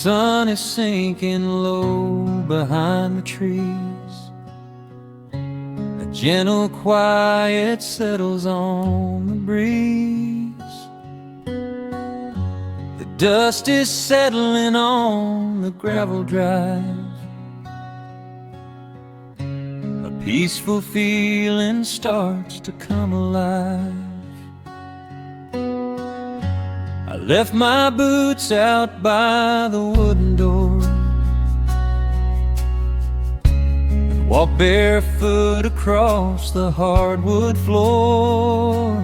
sun is sinking low behind the trees. A gentle quiet settles on the breeze. The dust is settling on the gravel drive. A peaceful feeling starts to come alive. I left my boots out by the wooden door and walked barefoot across the hardwood floor.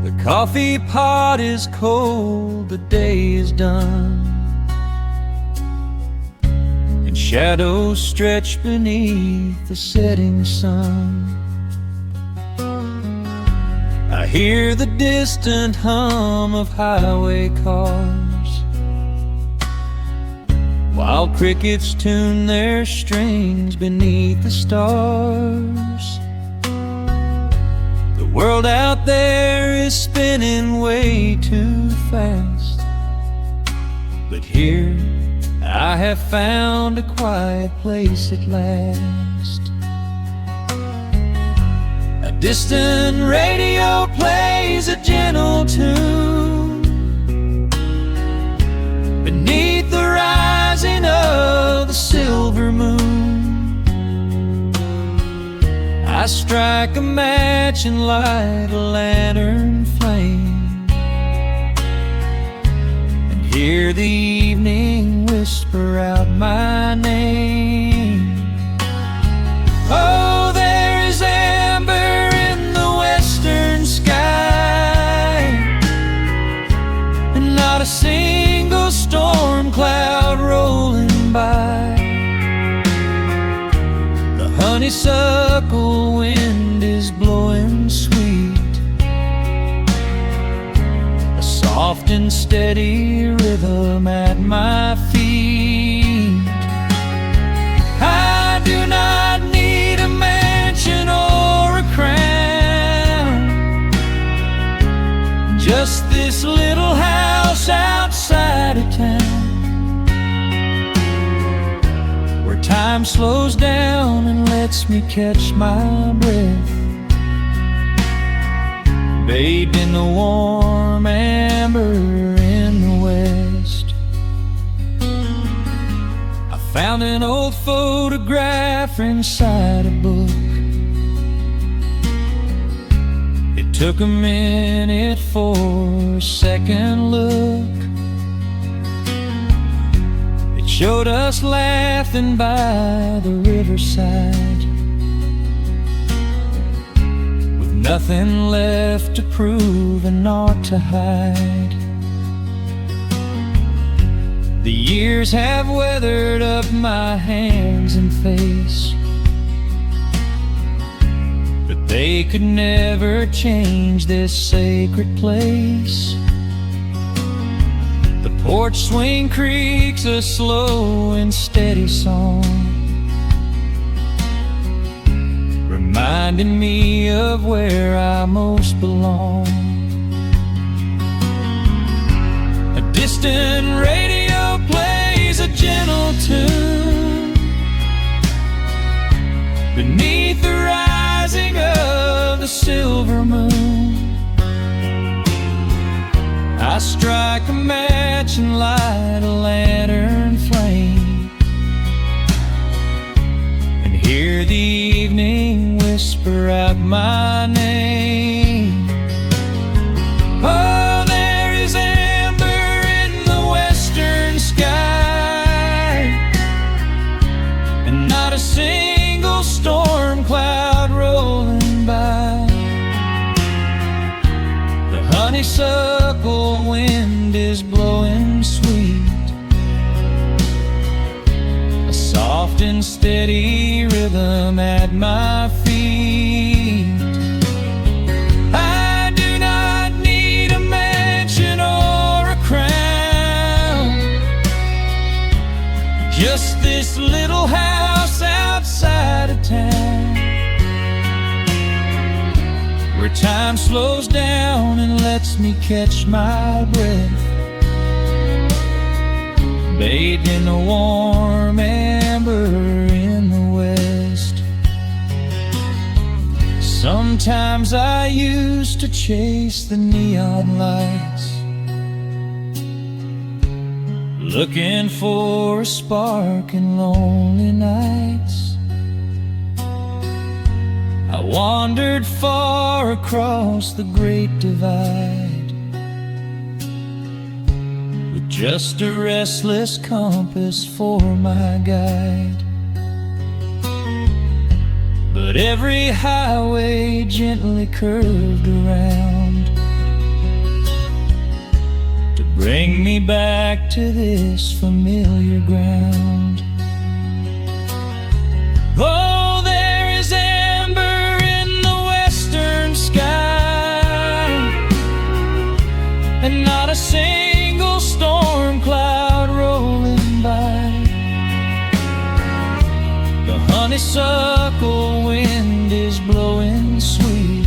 The coffee pot is cold, the day is done, and shadows stretch beneath the setting sun. I hear the distant hum of highway cars, while crickets tune their strings beneath the stars. The world out there is spinning way too fast, but here I have found a quiet place at last. A distant radio plays a gentle tune beneath the rising of the silver moon. I strike a match and light a lantern flame, and hear the evening whisper out my name. Oh, there is amber in the western sky, and not a single storm cloud rolling by. The honeysuckle wind is blowing sweet, a soft and steady rhythm at my feet. I do not need a mansion or a crown, just this little house outside of town, where time slows down and lets me catch my breath, bathed in the warm amber in the west. I found an old photograph inside a book. It took a minute for a second look. It showed us laughing by the riverside, with nothing left to prove and naught to hide. The years have weathered up my hands and face, but they could never change this sacred place. The porch swing creaks a slow and steady song, reminding me of where I most belong. A distant radio plays a gentle tune beneath the rising of the silver moon. I strike a match and light a lantern flame, and hear the evening whisper out my name. Oh, there is amber in the western sky, and not a single storm cloud rolling by. The honeysuckle wind is blowing sweet, a soft and steady rhythm at my feet. I do not need a mansion or a crown, just this little house outside of town, where time slows down and lets me catch my breath, bathed in the warm amber in the west. Sometimes I used to chase the neon lights, looking for a spark in lonely nights. I wandered far across the great divide, with just a restless compass for my guide. But every highway gently curved around to bring me back to this familiar ground. Oh, there is amber in the western sky, and not a single storm cloud rolling by. The honeysuckle wind is blowing sweet,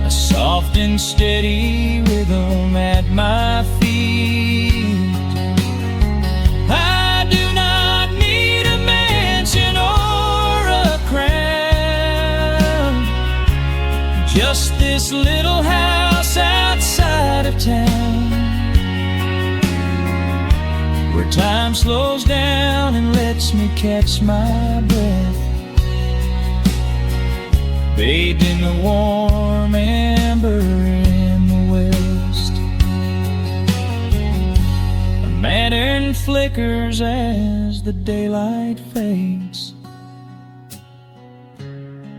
a soft and steady rhythm at my feet. I do not need a mansion or a crown, just this little house outside of town, where time slows down and lets me catch my breath, bathed in the warm amber in the west. A lantern flickers as the daylight fades.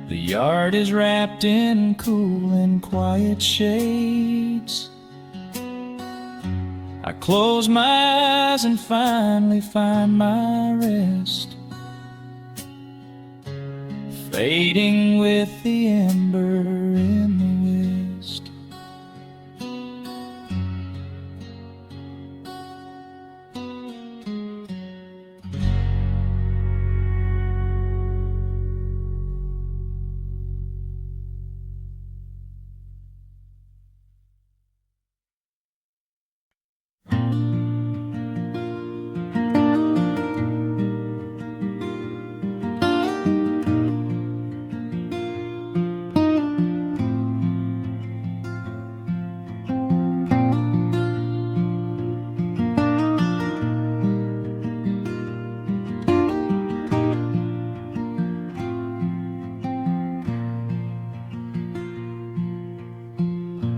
The yard is wrapped in cool and quiet shades. I close my eyes and finally find my rest, fading with the ember in the west.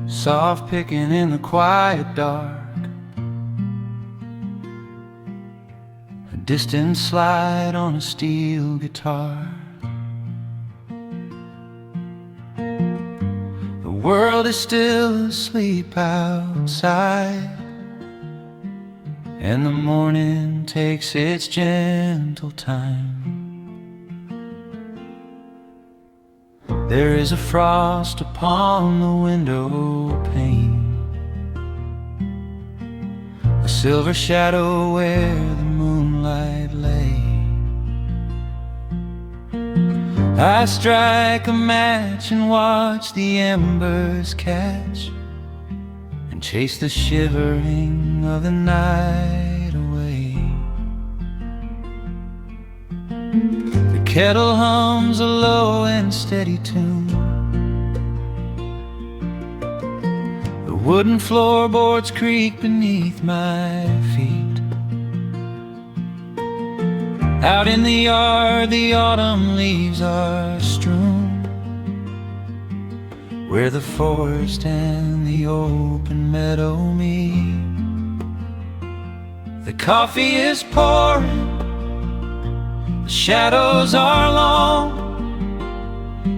Soft picking in the quiet dark, a distant slide on a steel guitar. The world is still asleep outside, and the morning takes its gentle time. There is a frost upon the window pane, a silver shadow where the moonlight lay. I strike a match and watch the embers catch, and chase the shivering of the night away. The kettle hums a low and steady tune, the wooden floorboards creak beneath my feet. Out in the yard the autumn leaves are strewn, where the forest and the open meadow meet. The coffee is pouring, the shadows are long,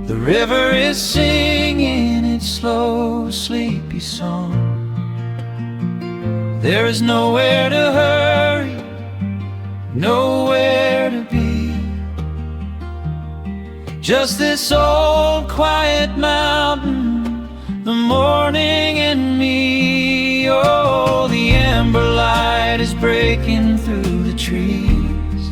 the river is singing its slow, sleepy song. There is nowhere to hurry, nowhere to be, just this old quiet mountain, the morning and me. Oh, the amber light is breaking through the trees,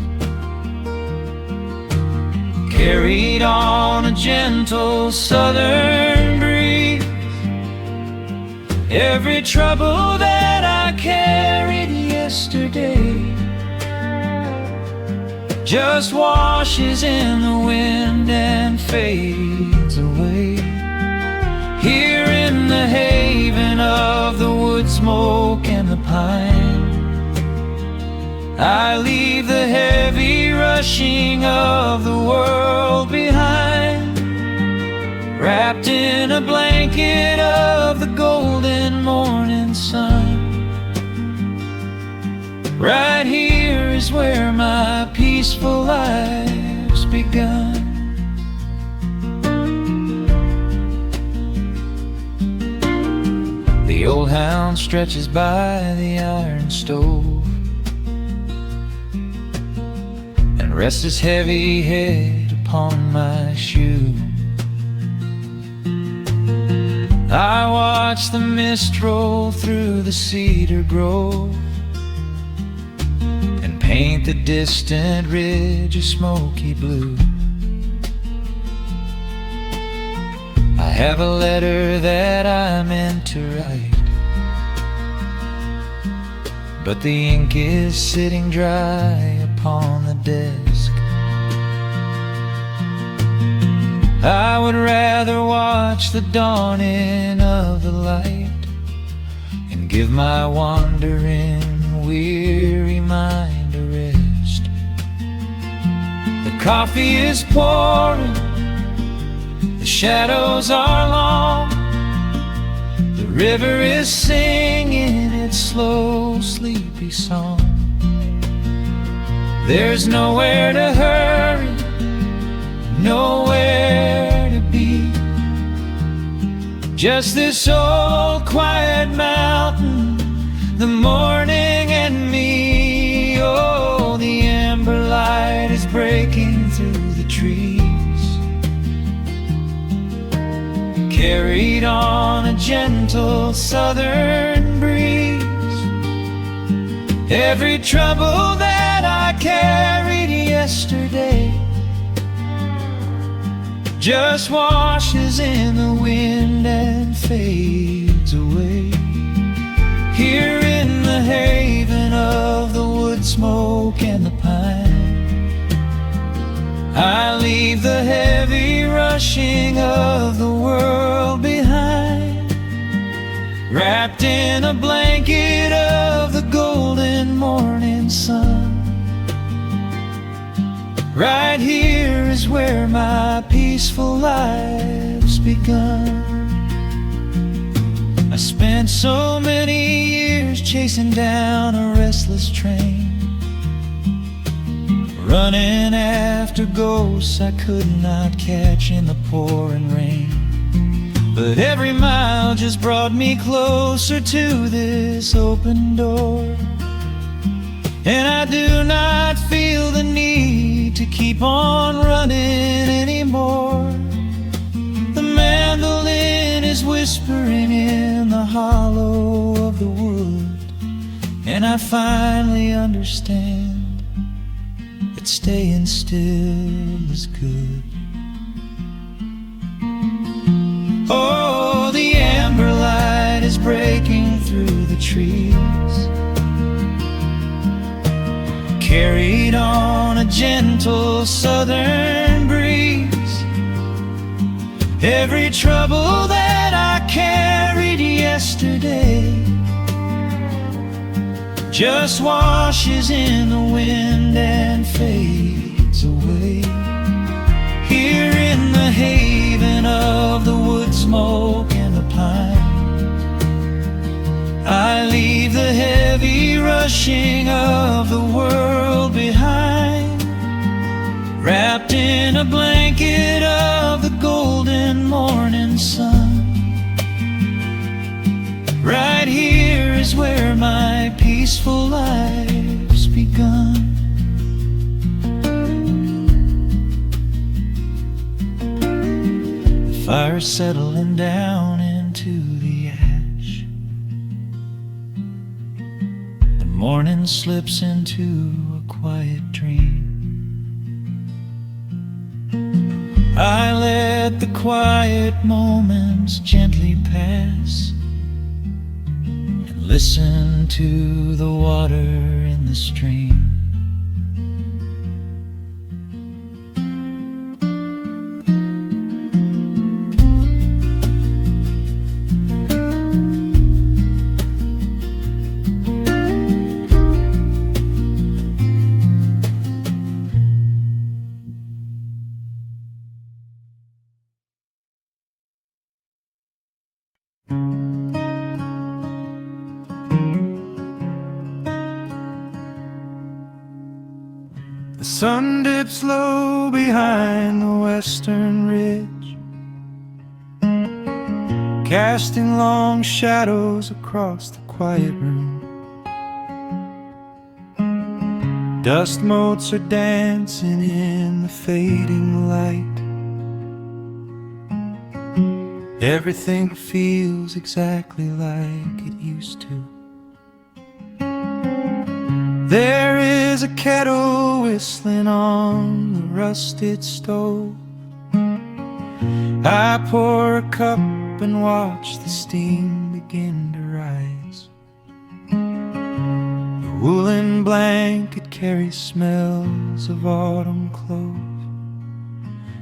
carried on a gentle southern breeze. Every trouble that I carry yesterday just washes in the wind and fades away. Here in the haven of the wood smoke and the pine, I leave the heavy rushing of the world behind, wrapped in a blanket of the golden morning sun. Right here is where my peaceful life's begun. The old hound stretches by the iron stove and rests his heavy head upon my shoe. I watch the mist roll through the cedar grove and paint the distant ridge a smoky blue. I have a letter that I meant to write, but the ink is sitting dry upon the desk. I would rather watch the dawning of the light and give my wandering, weary mind a rest. The coffee is pouring, the shadows are long, the river is singing its slow, sleepy song. There's nowhere to hurry, nowhere to be, just this old quiet mountain, the morning and me. Oh, the amber light is breaking through the trees, carried on a gentle southern breeze. Every trouble that I carried yesterday just washes in the wind and fades away. Here in the haven of the wood smoke and the pine, I leave the heavy rushing of the world behind, wrapped in a blanket of the golden morning sun. Right here is where my peaceful life's begun. I spent so many years chasing down a restless train, running after ghosts I could not catch in the pouring rain. But every mile just brought me closer to this open door, and I do not feel the need to keep on running anymore. The mandolin is whispering in the hollow of the wood, and I finally understand that staying still is good. Oh, the amber light is breaking through the trees, carried on a gentle southern breeze. Every trouble that I carried yesterday just washes in the wind and fades away. Here in the haven of the wood smoke and the pine, I leave the heavy rushing of the world behind, wrapped in a blanket of the golden morning sun. Right here is where my peaceful life's begun. The fire's settling down into the ash, the morning slips into a quiet dream. I let the quiet moments gently pass and listen to the water the stream. The sun dips low behind the western ridge, casting long shadows across the quiet room. Dust motes are dancing in the fading light. Everything feels exactly like it used to. There is a kettle whistling on the rusted stove. I pour a cup and watch the steam begin to rise. The woolen blanket carries smells of autumn clove,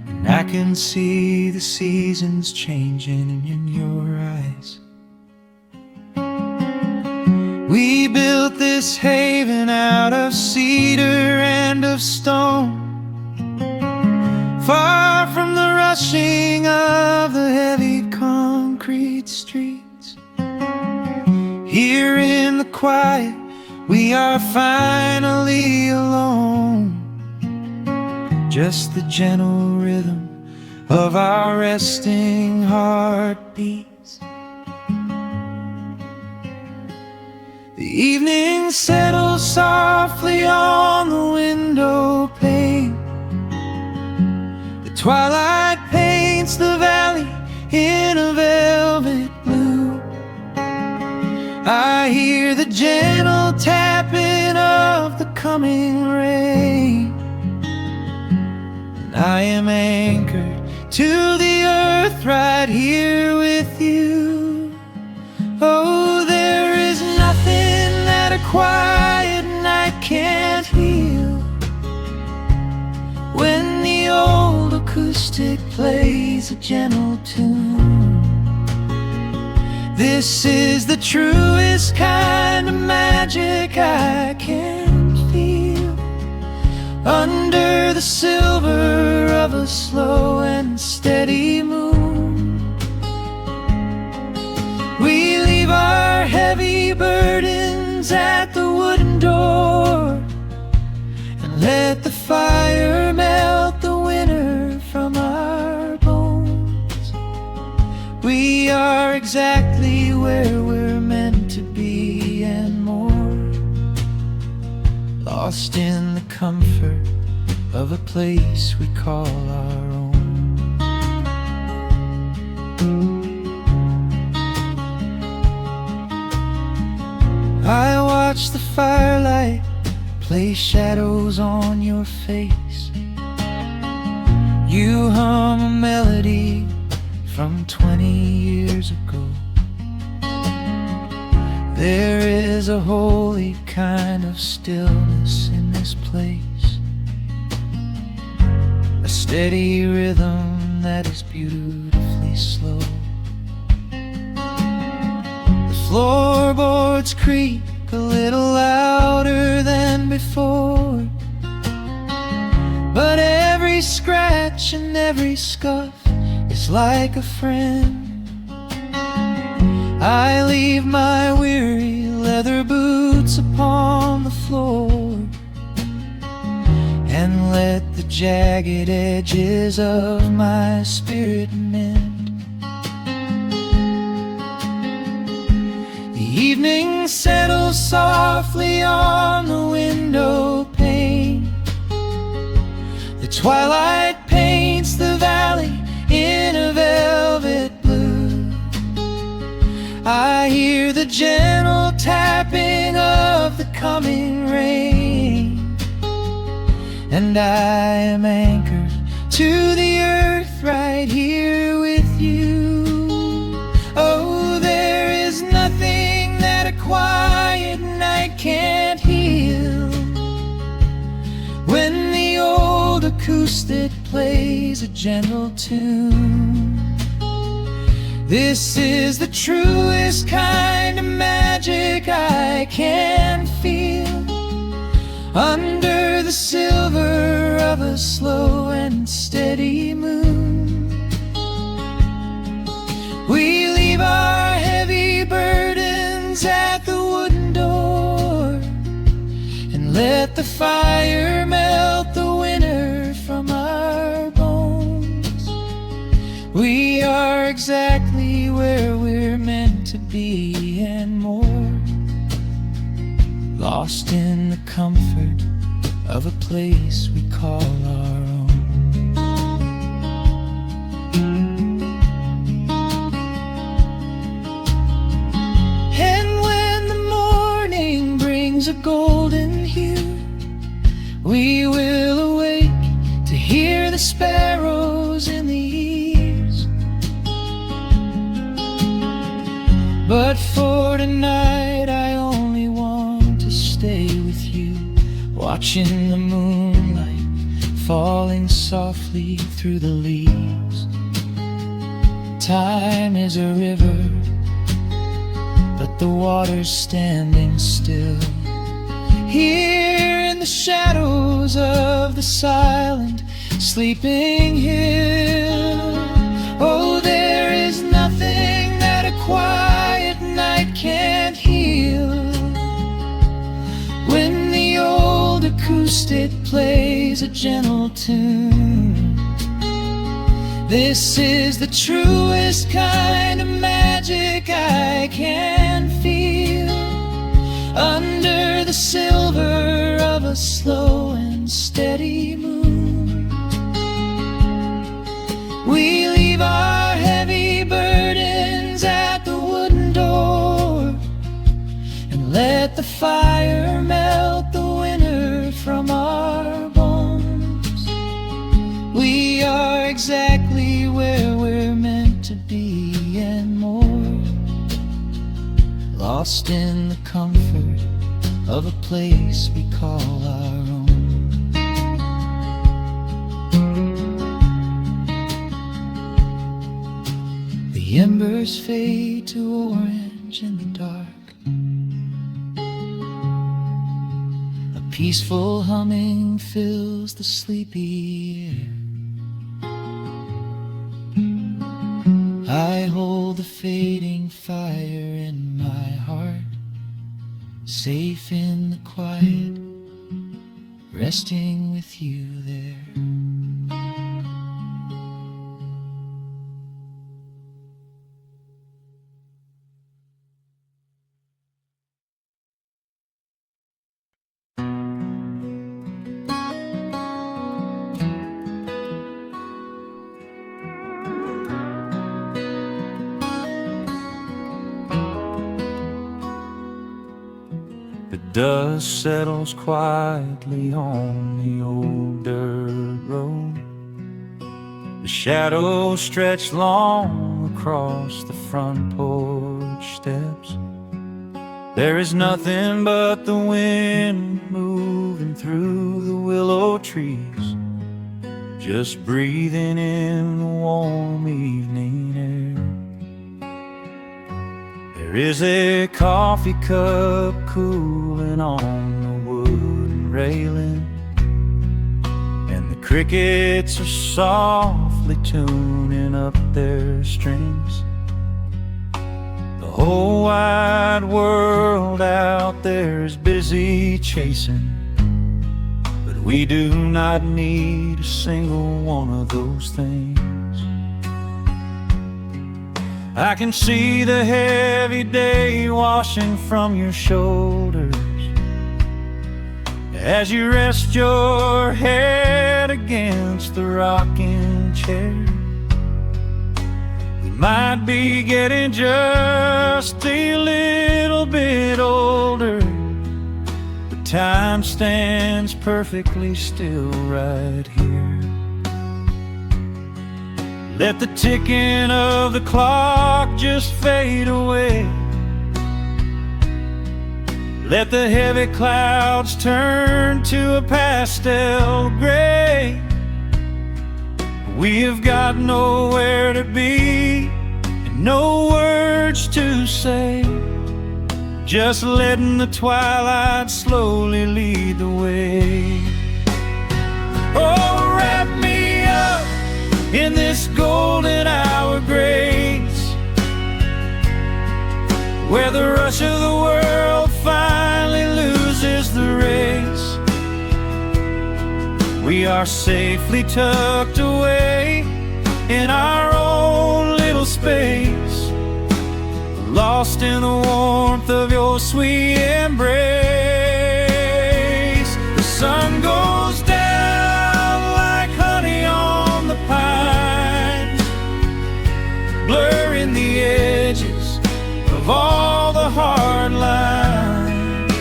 and I can see the seasons changing in your eyes. We built this haven out of cedar and of stone, far from the rushing of the heavy concrete streets. Here in the quiet, we are finally alone. Just the gentle rhythm of our resting heartbeats. The evening settles softly on the window pane. The twilight paints the valley in a velvet blue. I hear the gentle tapping of the coming rain, and I am anchored to the earth right here with you. Oh, there is nothing that a quiet night can't heal. When the old acoustic plays a gentle tune, this is the truest kind of magic I can feel. Under the silver of a slow and steady moon, we leave our heavy burdens at the wooden door, and let the fire melt the winter from our bones. We are exactly where we're meant to be and more, lost in the comfort of a place we call our own. I watch the firelight play shadows on your face. You hum a melody from 20 years ago. There is a holy kind of stillness in this place, a steady rhythm that is beautifully slow. Floorboards creak a little louder than before, but every scratch and every scuff is like a friend. I leave my weary leather boots upon the floor, and let the jagged edges of my spirit mend. The evening settles softly on the window pane. The twilight paints the valley in a velvet blue. I hear the gentle tapping of the coming rain, and I am anchored to the earth right here with you. Oh, there is nothing that a quiet night can't heal. acoustic plays a gentle tune. This is the truest kind of magic I can feel, under the silver of a slow and steady moon. We leave our heavy burdens at the wooden door, and let the fire melt the winter from our bones. We are exactly where we're meant to be and more, lost in the comfort of a place we call our own. And when the morning brings a golden hue, we will awake to hear the sparrows in the eaves. But for tonight I only want to stay with you, watching the moonlight falling softly through the leaves. Time is a river, but the water's standing still. Here in the shadows of the silent, sleeping hill. Oh, there is nothing that a quiet night can't heal. When the old acoustic plays a gentle tune, this is the truest kind of magic I can feel, under the silver of a slow and steady moon. We leave our heavy burdens at the wooden door, and let the fire melt the winter from our bones. We are exactly where we're meant to be and more, lost in the comfort of a place we call our own. The embers fade to orange in the dark. A peaceful humming fills the sleepy air. I hold the fading fire in my heart, safe in the quiet, resting with you there. The dust settles quietly on the old dirt road. The shadows stretch long across the front porch steps. There is nothing but the wind moving through the willow trees, just breathing in the warm evening air. There is a coffee cup cooling on the wooden railing, and the crickets are softly tuning up their strings. The whole wide world out there is busy chasing, but we do not need a single one of those things. I can see the heavy day washing from your shoulders as you rest your head against the rocking chair. We might be getting just a little bit older, but time stands perfectly still right here. Let the ticking of the clock just fade away. Let the heavy clouds turn to a pastel gray. We have got nowhere to be and no words to say, just letting the twilight slowly lead the way. Oh, wrap me up in this golden hour grace, where the rush of the world finally loses the race. We are safely tucked away in our own little space, lost in the warmth of your sweet embrace. The sun goes down like honey on the pines, blurring the edges of all the hard lines.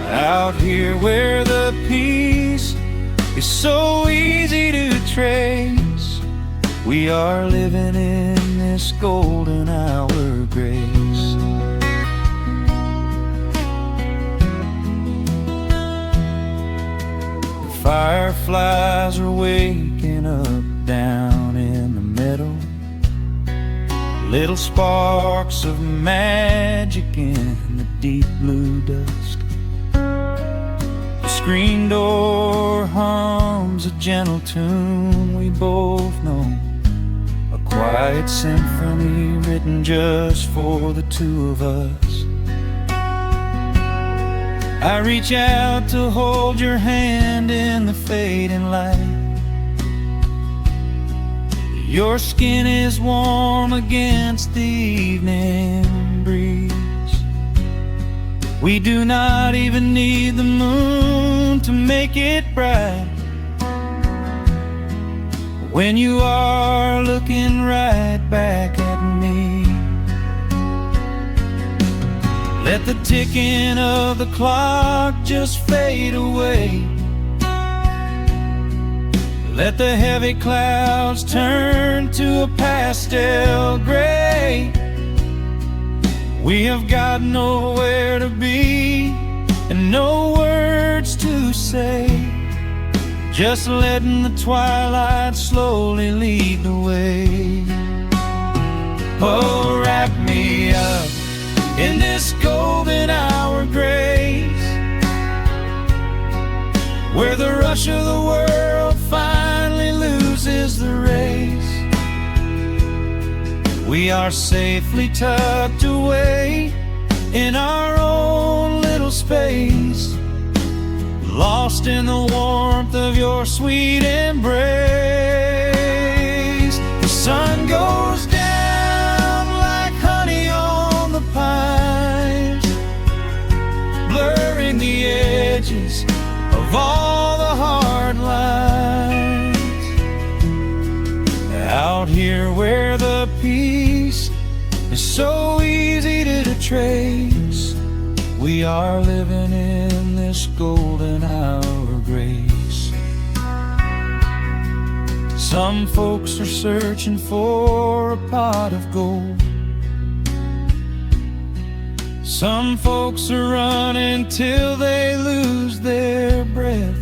Out here where the peace is so easy to trace, we are living in this golden hour grace. The fireflies are waking up down in the meadow, little sparks of magic in the deep blue dusk. The screen door hums a gentle tune we both know, a quiet symphony written just for the two of us. I reach out to hold your hand in the fading light. Your skin is warm against the evening breeze. We do not even need the moon to make it bright, when you are looking right back at me. Let the ticking of the clock just fade away. Let the heavy clouds turn to a pastel gray. We have got nowhere to be and no words to say, just letting the twilight slowly lead the way. Oh, wrap me up in this golden hour grace, where the rush of the world finally loses the race. We are safely tucked away in our own little space, lost in the warmth of your sweet embrace. The sun goes down like honey on the pines, blurring the edges of all the hard lines. Out here where the peace is so easy to trace, we are living in this golden hour grace. Some folks are searching for a pot of gold, some folks are running till they lose their breath.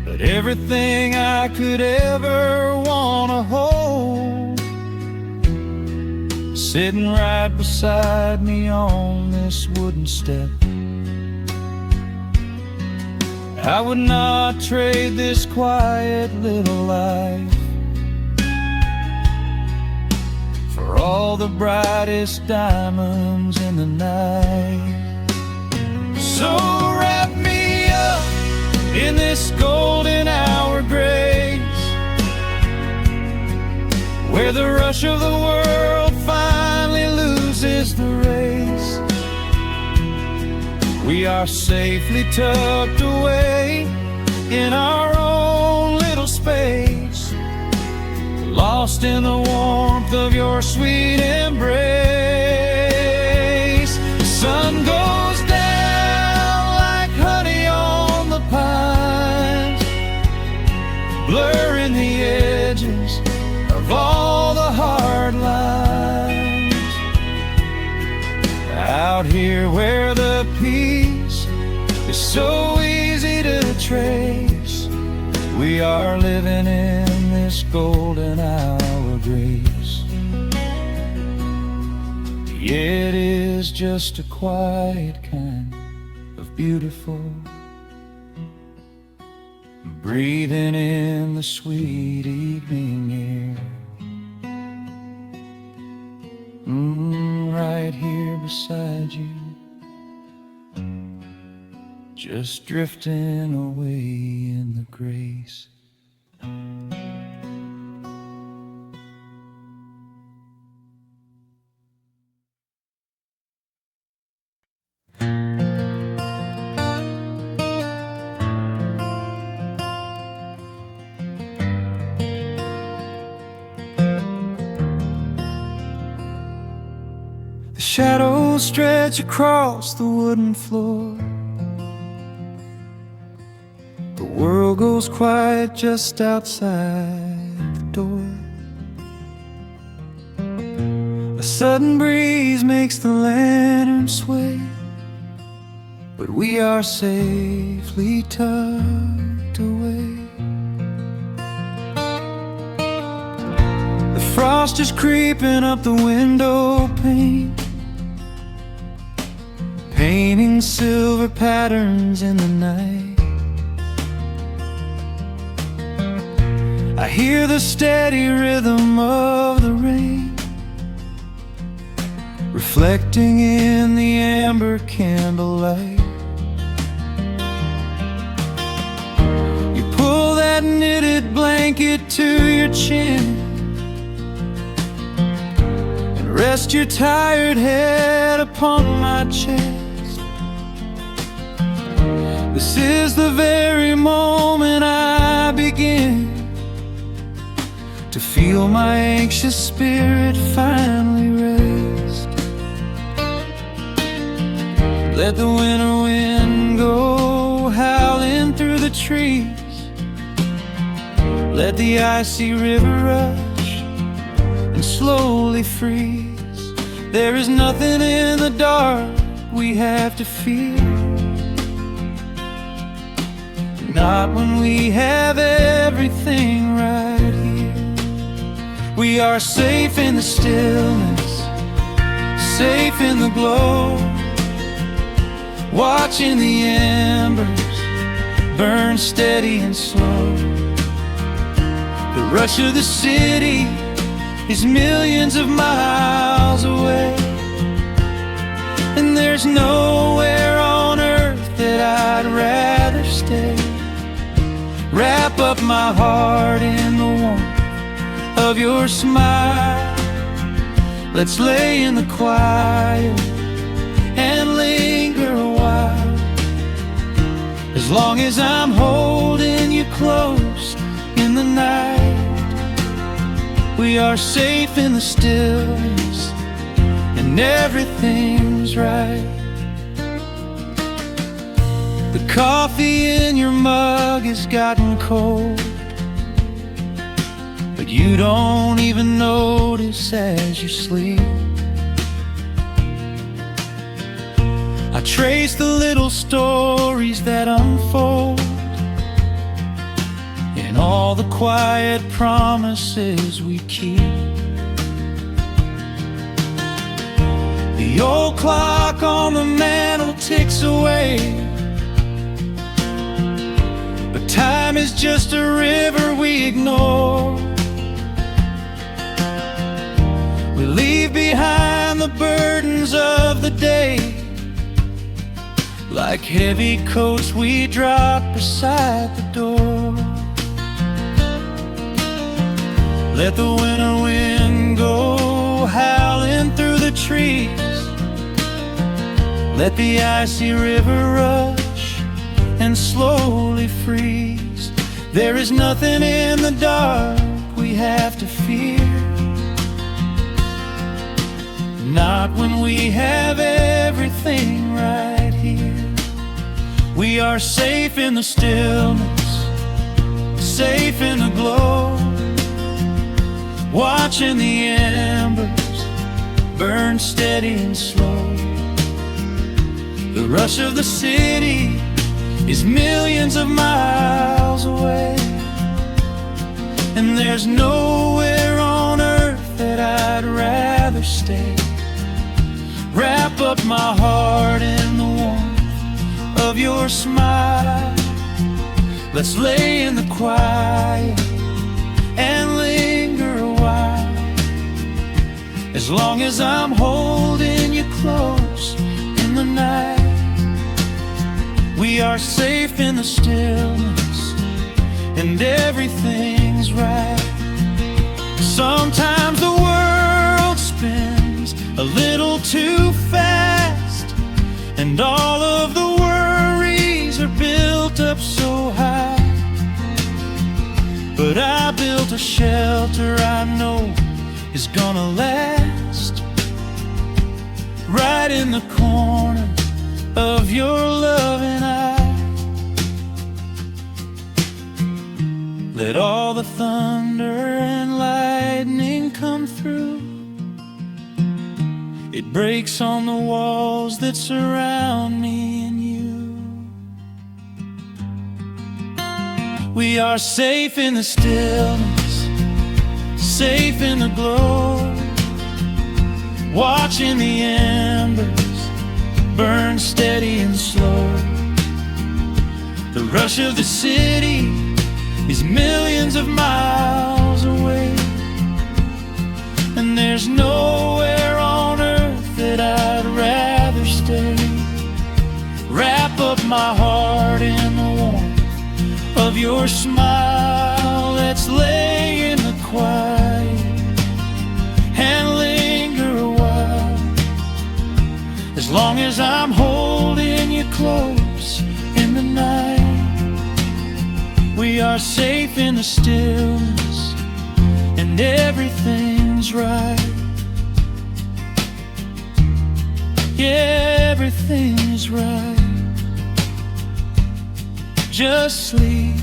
But everything I could ever want to hold, sitting right beside me on this wooden step. I would not trade this quiet little life for all the brightest diamonds in the night. So wrap me up in this golden hour grace, where the rush of the world finally loses the race. We are safely tucked away in our own little space, lost in the warmth of your sweet embrace. The sun goes down like honey on the pines, blurring the edges of all the hard lines. Out here where the peace is so easy to trace, We are living in this golden hour of grace. It is just a quiet kind of beautiful, breathing in the sweet evening air. Right here beside you, just drifting away in the grace. The shadows stretch across the wooden floor. The world goes quiet just outside the door. A sudden breeze makes the lantern sway, but we are safely tucked away. The frost is creeping up the window pane, painting silver patterns in the night. I hear the steady rhythm of the rain, reflecting in the amber candlelight. You pull that knitted blanket to your chin and rest your tired head upon my chest. This is the very moment I begin to feel my anxious spirit finally rest. Let the winter wind go howling through the trees. Let the icy river rush and slowly freeze. There is nothing in the dark we have to fear, not when we have everything right here. We are safe in the stillness, safe in the glow, watching the embers burn steady and slow. The rush of the city is millions of miles away, and there's nowhere on earth that I'd rather stay. Wrap up my heart in the warmth of your smile. Let's lay in the quiet and linger a while. As long as I'm holding you close in the night, we are safe in the stillness and everything's right. The coffee in your mug has gotten cold, but you don't even notice as you sleep. I trace the little stories that unfold in all the quiet promises we keep. The old clock on the mantle ticks away, but time is just a river we ignore. We leave behind the burdens of the day, like heavy coats we drop beside the door. Let the winter wind go howling through the trees. Let the icy river rush and slowly freeze. There is nothing in the dark we have to fear, not when we have everything right here. We are safe in the stillness, safe in the glow, watching the embers burn steady and slow. The rush of the city is millions of miles away, And there's nowhere on earth that I'd rather stay. Wrap up my heart in the warmth of your smile. Let's lay in the quiet and linger a while. As long as I'm holding you close in the night, we are safe in the stillness and everything's right. Sometimes the world spins a little too fast, and all of the worries are built up so high. But I built a shelter I know is gonna last, right in the corner of your loving eye. Let all the thunder and lightning come through. It breaks on the walls that surround me and you. We are safe in the stillness, safe in the glow, watching the embers burn steady and slow. The rush of the city is millions of miles away, and there's nowhere on earth that I'd rather stay. Wrap up my heart in the warmth of your smile. Let's lay in the quiet and linger a while. As long as I'm holding you close in the night, we are safe in the stillness and everything's right. Yeah, everything's right. Just sleep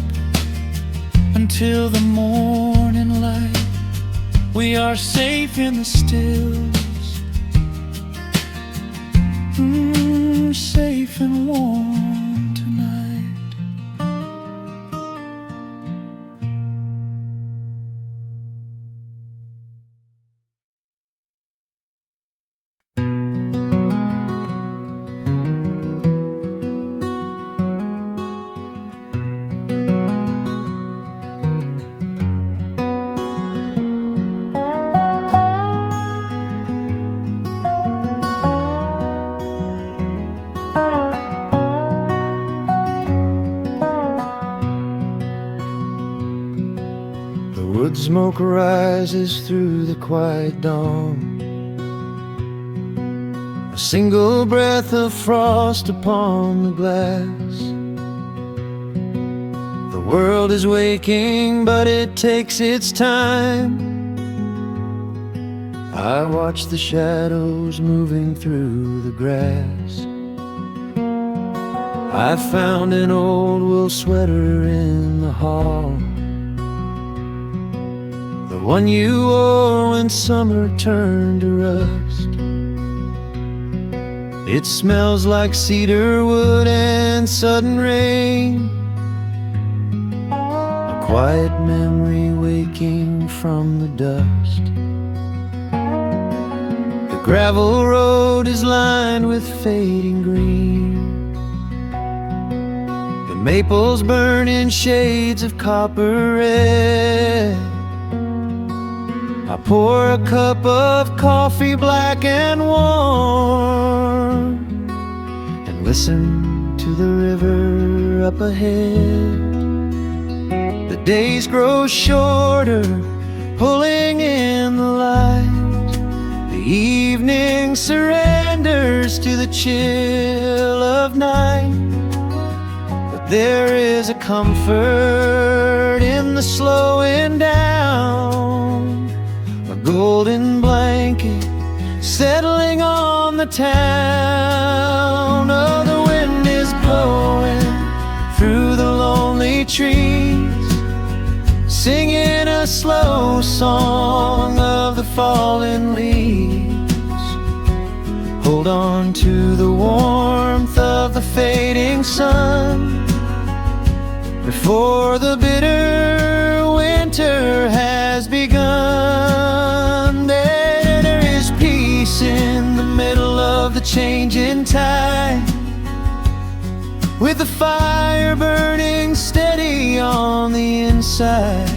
until the morning light. We are safe in the stillness, safe and warm tonight. Wood smoke rises through the quiet dawn, a single breath of frost upon the glass. The world is waking, but it takes its time. I watch the shadows moving through the grass. I found an old wool sweater in the hall, the one you wore when summer turned to rust. It smells like cedar wood and sudden rain, a quiet memory waking from the dust. The gravel road is lined with fading green, the maples burn in shades of copper red. I pour a cup of coffee black and warm, and listen to the river up ahead. The days grow shorter, pulling in the light. The evening surrenders to the chill of night. But there is a comfort in the slowing down, a golden blanket settling on the town. Oh, the wind is blowing through the lonely trees, singing a slow song of the fallen leaves. Hold on to the warmth of the fading sun before the bitter winter winter has begun. There is peace in the middle of the changing tide, with the fire burning steady on the inside.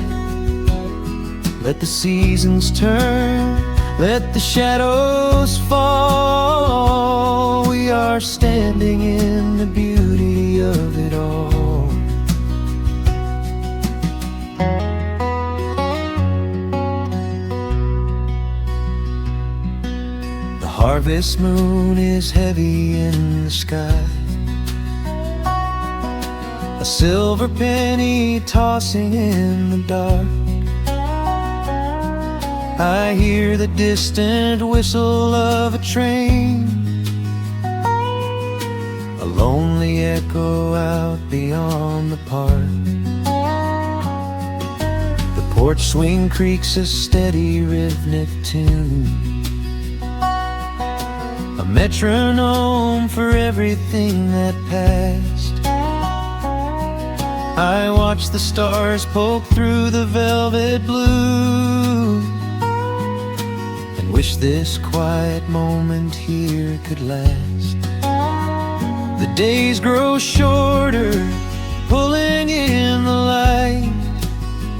Let the seasons turn, let the shadows fall. We are standing in the beauty of it all. The harvest moon is heavy in the sky, a silver penny tossing in the dark. I hear the distant whistle of a train, a lonely echo out beyond the park. The porch swing creaks a steady rhythmic tune, a metronome for everything that passed. I watch the stars poke through the velvet blue, and wish this quiet moment here could last. The days grow shorter, pulling in the light.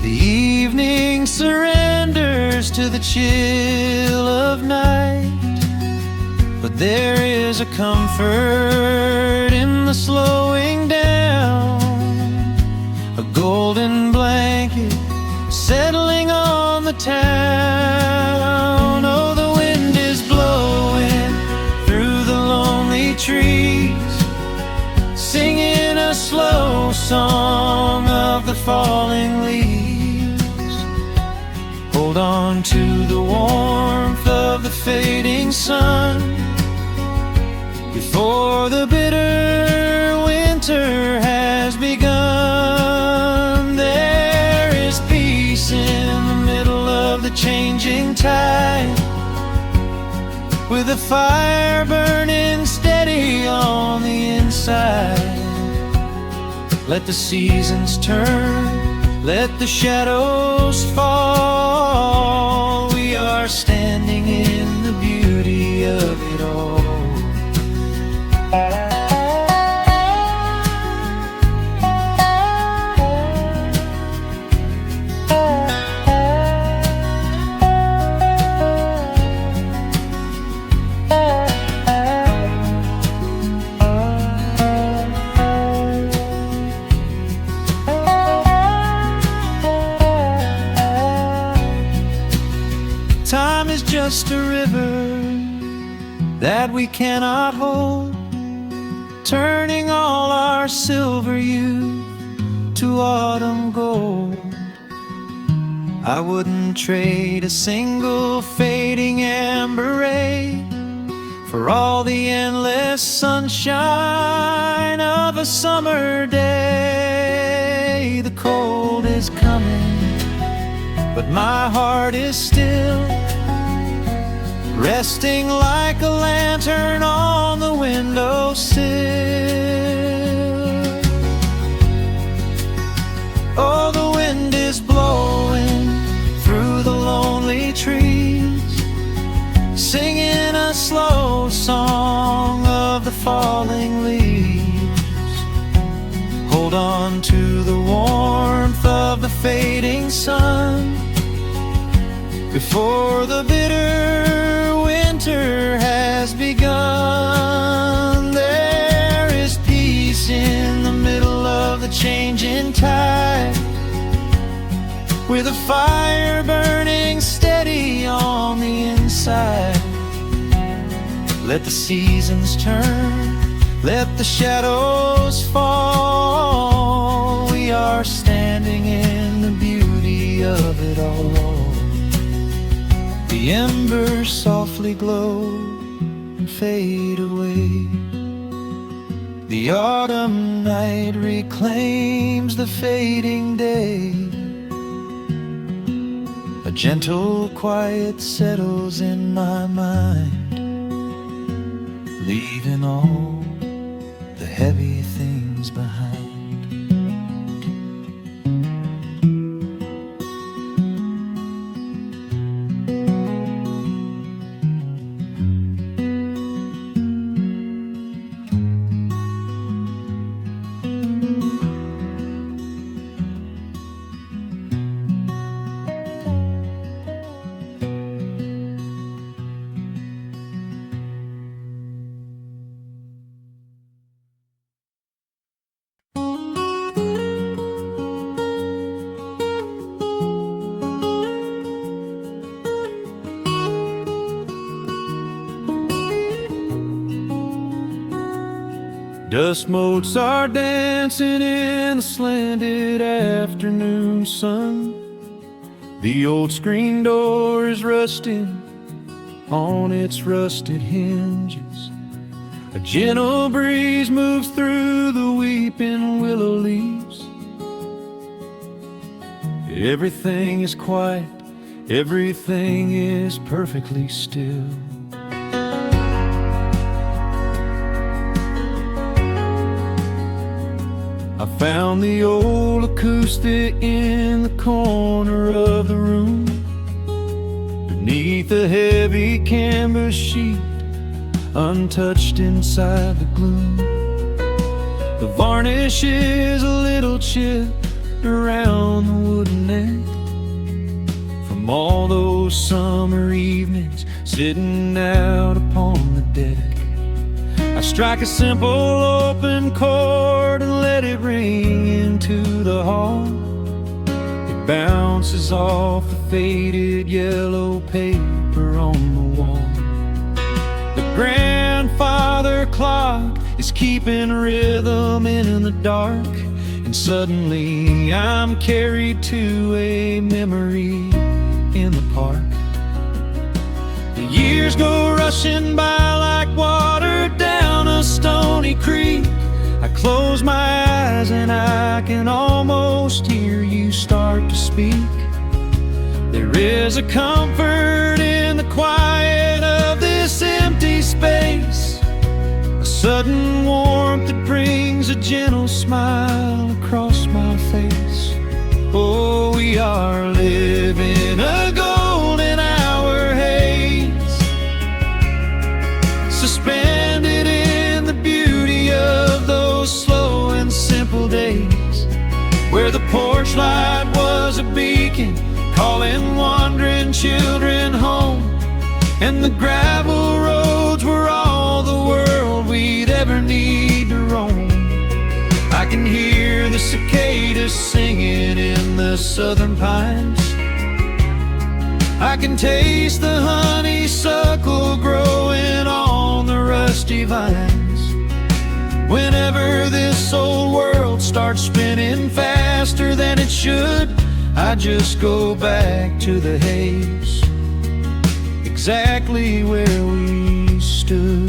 The evening surrenders to the chill of night. But there is a comfort in the slowing down, a golden blanket settling on the town. Oh, the wind is blowing through the lonely trees, singing a slow song of the falling leaves. Hold on to the warmth of the fading sun, before the bitter winter has begun. There is peace in the middle of the changing tide, with a fire burning steady on the inside. Let the seasons turn, let the shadows fall. We are standing in the beauty of it all. Time is just a river that we cannot hold, turning all our silver youth to autumn gold. I wouldn't trade a single fading amber ray for all the endless sunshine of a summer day. The cold is coming, but my heart is still, resting like a lantern on the windowsill. Oh, the wind is blowing through the lonely trees, singing a slow song of the falling leaves. Hold on to the warmth of the fading sun, before the bitter winter has begun. There is peace in the middle of the changing tide, with a fire burning steady on the inside. Let the seasons turn, let the shadows fall. We are standing in the beauty of it all. The embers softly glow and fade away. The autumn night reclaims the fading day. A gentle quiet settles in my mind, leaving all the heavy things behind. Just Mozart dancing in the slanted afternoon sun. The old screen door is rusting on its rusted hinges. A gentle breeze moves through the weeping willow leaves. Everything is quiet, everything is perfectly still. I found the old acoustic in the corner of the room, beneath a heavy canvas sheet, untouched inside the gloom. The varnish is a little chipped around the wooden neck from all those summer evenings sitting out upon the deck. I strike a simple open chord and let it ring into the hall. It bounces off the faded yellow paper on the wall. The grandfather clock is keeping rhythm in the dark, and suddenly I'm carried to a memory in the park. The years go rushing by like water down a stony creek. I close my eyes and I can almost hear you start to speak. There is a comfort in the quiet of this empty space, a sudden warmth that brings a gentle smile across my face. Oh, we are living a golden hour haze, suspended in the beauty of those slow and simple days, where the porch light was a beacon calling wandering children home, and the gravel roads were all the world we'd ever need to roam. I can hear the cicadas singing in the southern pines. I can taste the honeysuckle growing on the rusty vines. Whenever this old world starts spinning faster than it should, I just go back to the haze, exactly where we stood.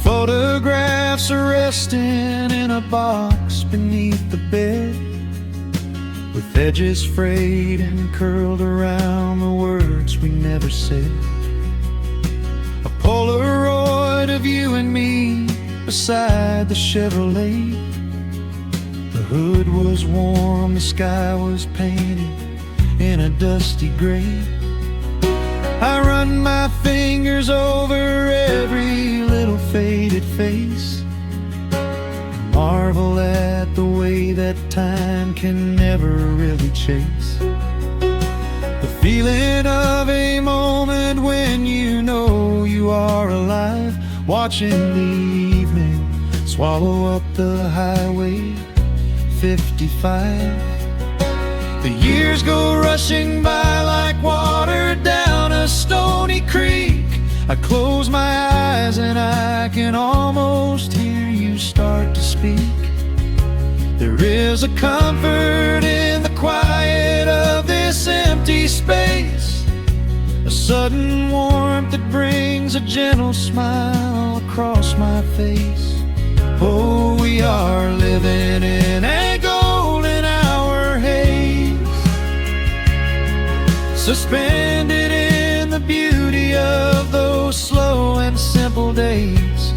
Photographs are resting in a box beneath the bed, with edges frayed and curled around the words we never said. A Polaroid of you and me beside the Chevrolet. The hood was warm, the sky was painted in a dusty gray. I run my fingers over every little faded face, marvel at the way that time can never really chase. The feeling of a moment when you know you are alive, watching the evening swallow up the highway 55. The years go rushing by like water down a stony creek. I close my eyes and I can almost hear you start to speak. There is a comfort in the quiet of this empty space, a sudden warmth that brings a gentle smile across my face. Oh, we are living in a golden hour haze, suspended in the beauty of those slow and simple days,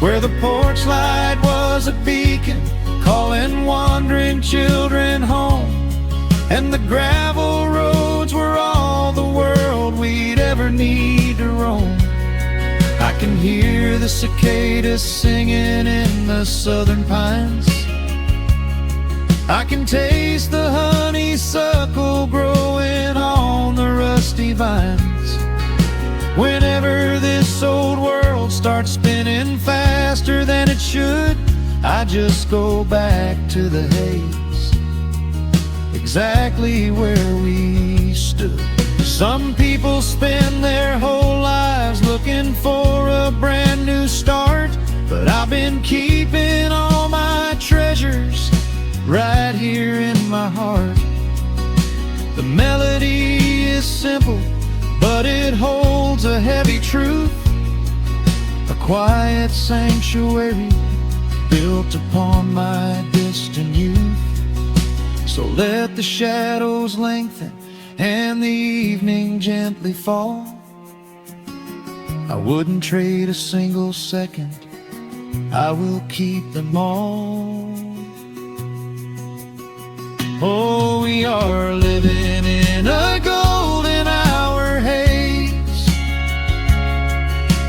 where the porch light was a beacon calling wandering children home, and the gravel roads were all the world we'd ever need to roam. I can hear the cicadas singing in the southern pines. I can taste the honeysuckle growing on the rusty vines. Whenever this old world starts spinning faster than it should, I just go back to the haze, exactly where we stood. Some people spend their whole lives looking for a brand new start, but I've been keeping all my treasures right here in my heart. The melody is simple, but it holds a heavy truth, a quiet sanctuary built upon my distant youth. So let the shadows lengthen and the evening gently fall. I wouldn't trade a single second, I will keep them all. Oh, we are living in a golden hour haze,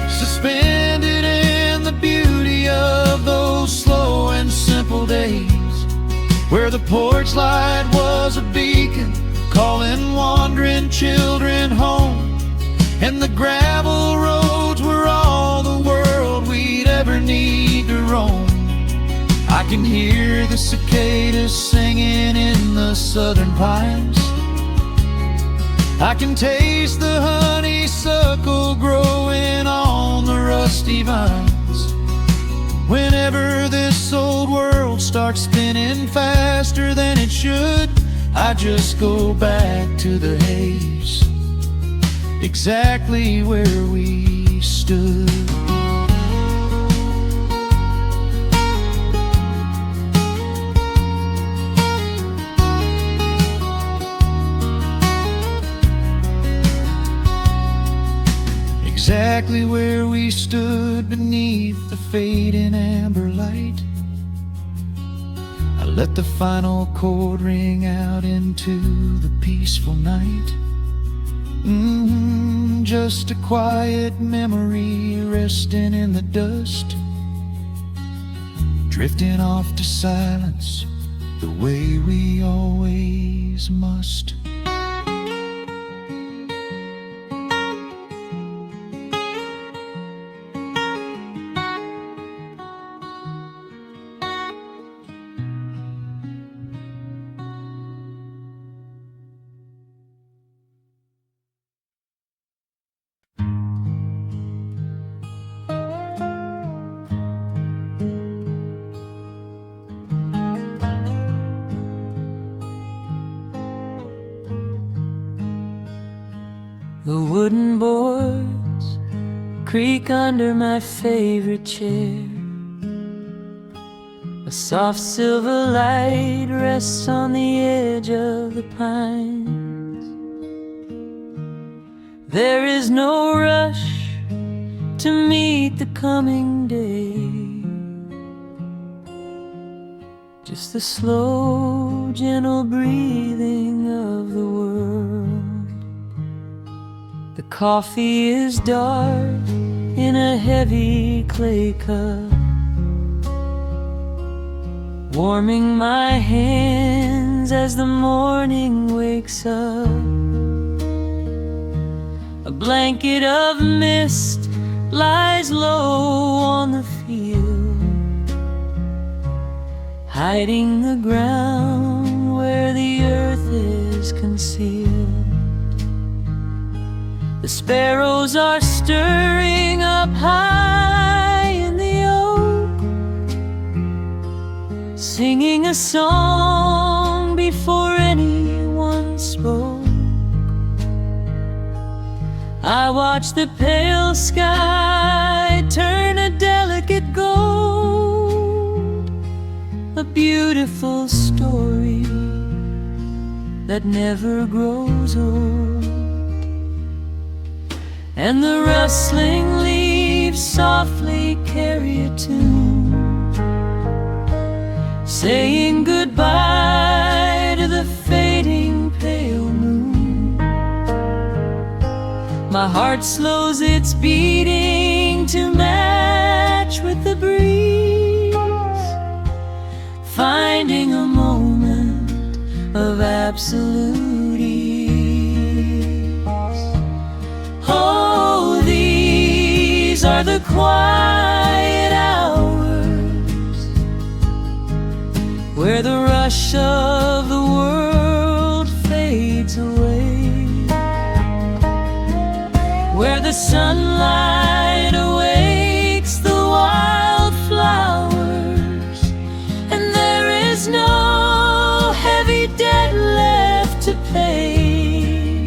suspended in the beauty of those slow and simple days, where the porch light was a beacon calling wandering children home, and the gravel roads were all the world we'd ever need to roam. I can hear the cicadas singing in the southern pines, I can taste the honeysuckle growing on the rusty vines. Whenever this old world starts spinning faster than it should, I just go back to the haze, exactly where we stood. Exactly where we stood beneath the fading amber light. I let the final chord ring out into the peaceful night. Just a quiet memory resting in the dust, drifting off to silence the way we always must. The wooden boards creak under my favorite chair. A soft silver light rests on the edge of the pines. There is no rush to meet the coming day, just the slow, gentle breathing of the world. The coffee is dark in a heavy clay cup, warming my hands as the morning wakes up. A blanket of mist lies low on the field, hiding the ground where the earth is concealed. The sparrows are stirring up high in the oak, singing a song before anyone spoke. I watch the pale sky turn a delicate gold, a beautiful story that never grows old. And the rustling leaves softly carry a tune, saying goodbye to the fading pale moon. My heart slows its beating to match with the breeze, finding a moment of absolute ease. Oh, these are the quiet hours where the rush of the world fades away, where the sunlight awakes the wildflowers, and there is no heavy debt left to pay,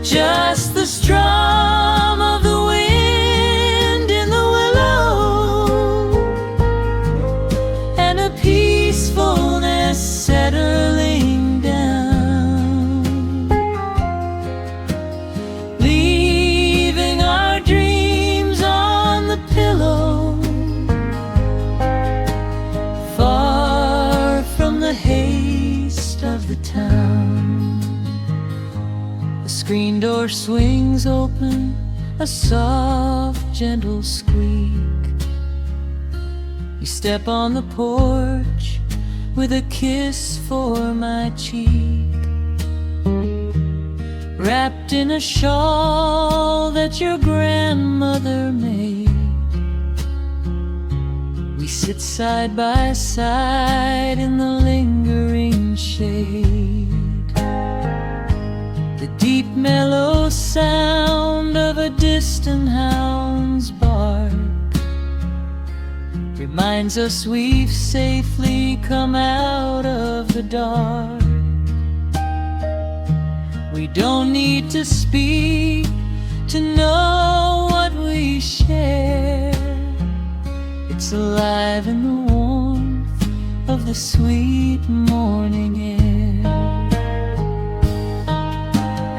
just the strum of the wind in the willow, and a peacefulness settling down, leaving our dreams on the pillow, far from the haste of the town. The screen door swings open, a soft, gentle squeak. You step on the porch with a kiss for my cheek, wrapped in a shawl that your grandmother made. We sit side by side in the lingering shade. The deep mellow sound of a distant hound's bark reminds us we've safely come out of the dark. We don't need to speak to know what we share. It's alive in the warmth of the sweet morning air,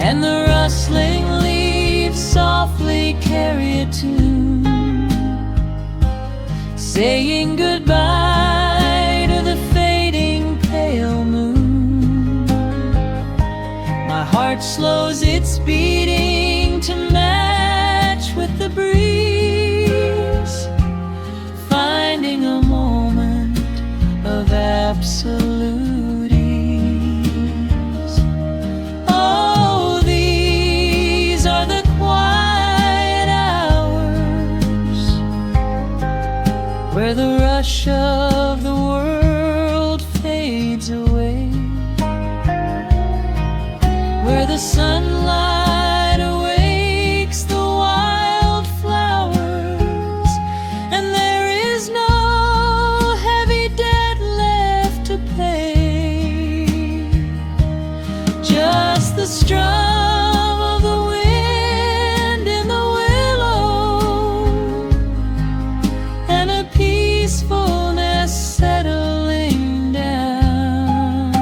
and the rustling leaves softly carry a tune, saying goodbye to the fading pale moon. My heart slows its beating to match with the breeze, finding a moment of absolute ease. Oh, these are the quiet hours, where the rush of the world fades away, where the sunlight awakes the wildflowers, and there is no heavy debt left to pay, just the strum of the wind in the willow, and a peacefulness settling down,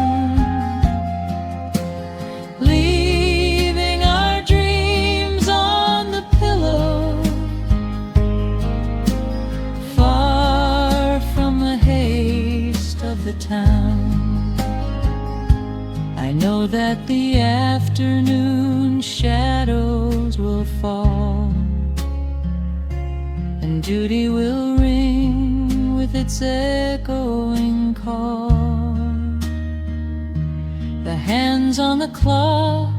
leaving our dreams on the pillow, far from the haste of the town. I know that the afternoon shadows will fall, and duty will ring with its echoing call. The hands on the clock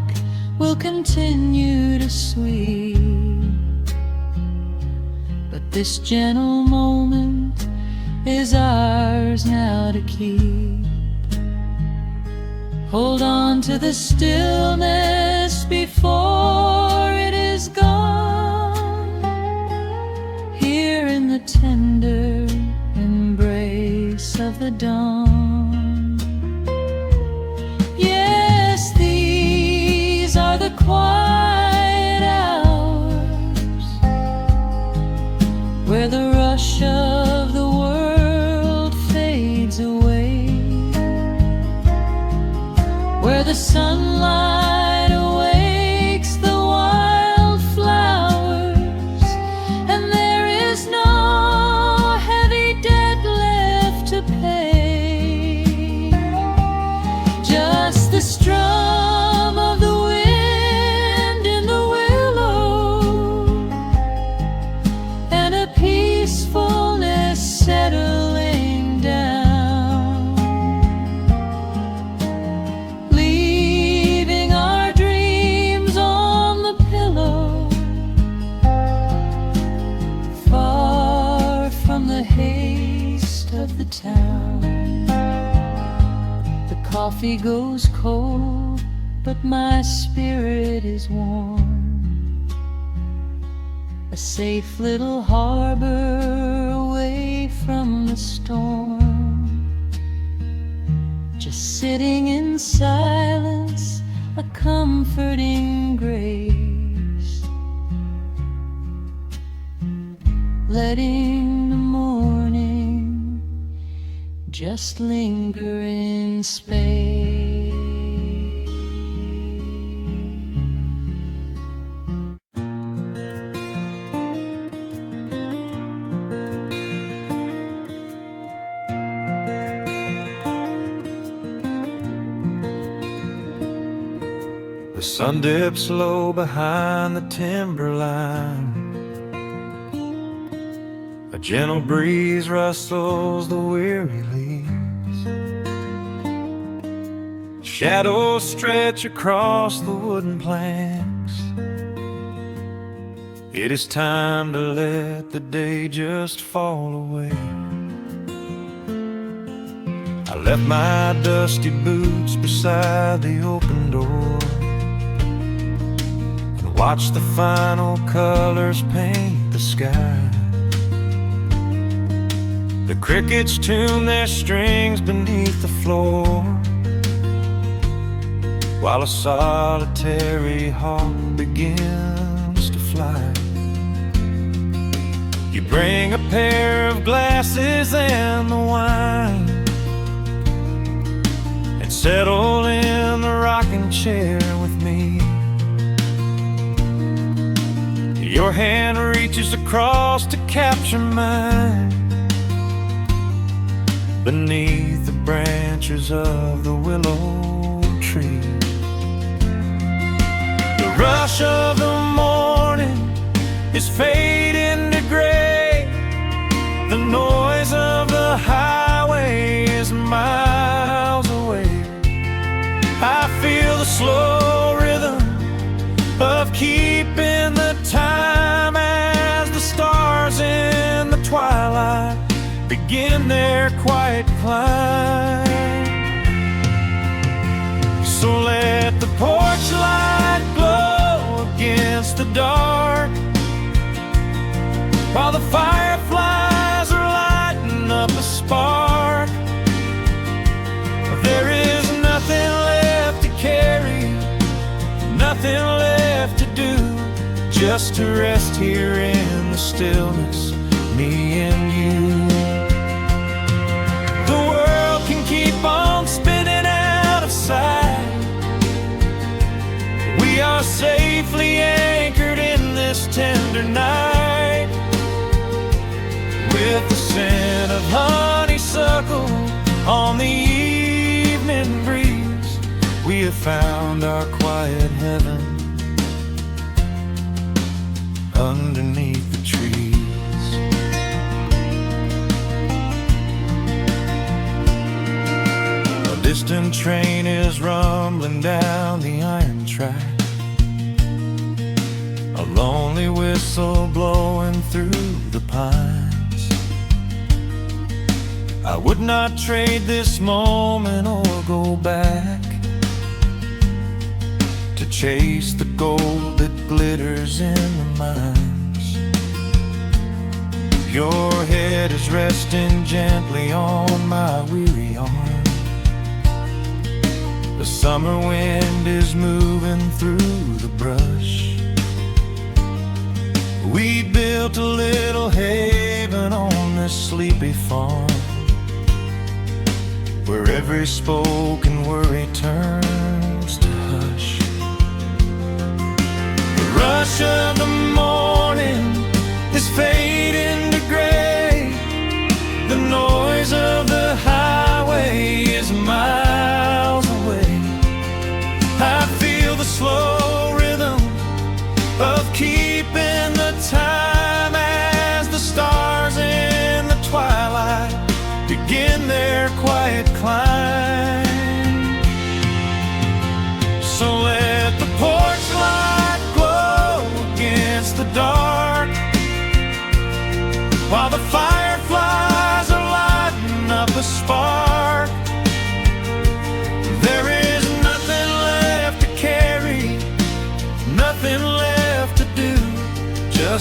will continue to sweep, but this gentle moment is ours now to keep. Hold on to the stillness before it is gone, here in the tender embrace of the dawn. Yes, these are the quiet hours, where the rush of the world fades away, where the sunlight awakes the wildflowers, and there is no heavy debt left to pay, just the strum of the wind in the willow, and a peacefulness settling down, leaving coffee goes cold, but my spirit is warm. A safe little harbor away from the storm. Just sitting in silence, a comforting grace, letting the morning just linger in space. The sun dips low behind the timberline. A gentle breeze rustles the weary leaves. Shadows stretch across the wooden planks. It is time to let the day just fall away. I left my dusty boots beside the open door, watch the final colors paint the sky. The crickets tune their strings beneath the floor, while a solitary hawk begins to fly. You bring a pair of glasses and the wine, and settle in the rocking chair with me. Your hand reaches across to capture mine, beneath the branches of the willow tree. The rush of the morning is fading to gray. The noise of the highway is miles away. I feel the slow rhythm of keeping the time as the stars in the twilight begin their quiet climb. So let the porch light glow against the dark, while the fireflies are lighting up a spark. There is nothing left to carry, nothing left to do, just to rest here in the stillness, me and you. The world can keep on spinning out of sight. We are safely anchored in this tender night. With the scent of honeysuckle on the evening breeze, we have found our quiet heaven underneath the trees. A distant train is rumbling down the iron track, a lonely whistle blowing through the pines. I would not trade this moment or go back to chase the gold that glitters in the mines. Your head is resting gently on my weary arm. The summer wind is moving through the brush. We built a little haven on this sleepy farm, where every spoken worry turns to hush. The rush of the morning is fading to gray. The noise of the highway is miles away. I feel the slow rhythm of keeping the time as the stars in the twilight begin their quiet climb. So let the porch light glow again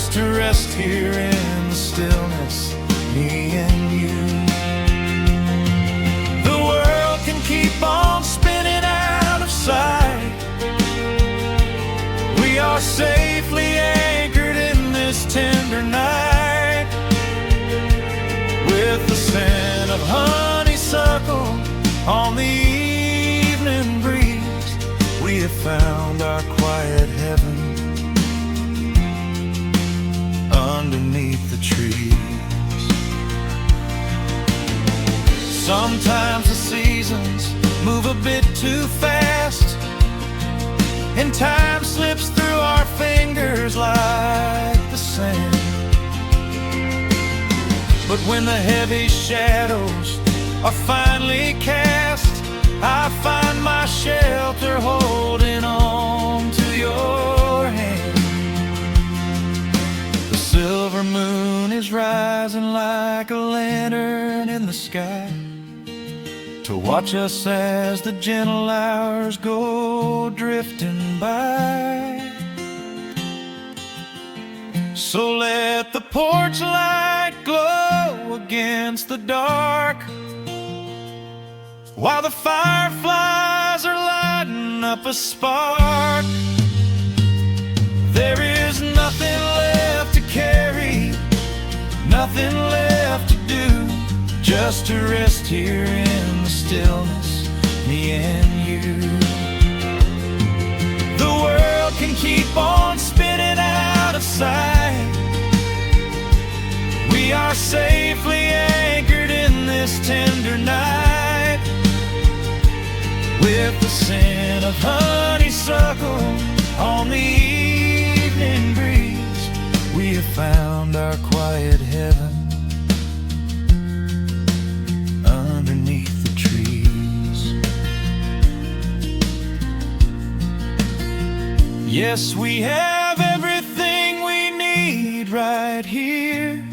just to rest here in the stillness, me and you. The world can keep on spinning out of sight. We are safely anchored in this tender night. With the scent of honeysuckle on the evening breeze, we have found our quiet heaven underneath the trees. Sometimes the seasons move a bit too fast, and time slips through our fingers like the sand. But when the heavy shadows are finally cast, I find my shelter holding on to your hand. The silver moon is rising like a lantern in the sky to watch us as the gentle hours go drifting by. So let the porch light glow against the dark, while the fireflies are lighting up a spark. There is nothing left to carry, nothing left to do, just to rest here in the stillness, me and you. The world can keep on spinning out of sight. We are safely anchored in this tender night. With the scent of honeysuckle on the evening breeze, we have found our quiet heaven underneath the trees. Yes, we have everything we need right here.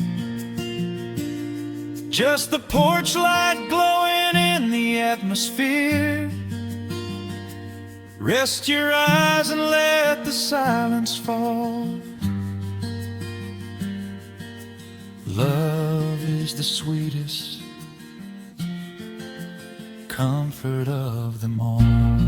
Just the porch light glowing in the atmosphere. Rest your eyes and let the silence fall. Love is the sweetest comfort of them all.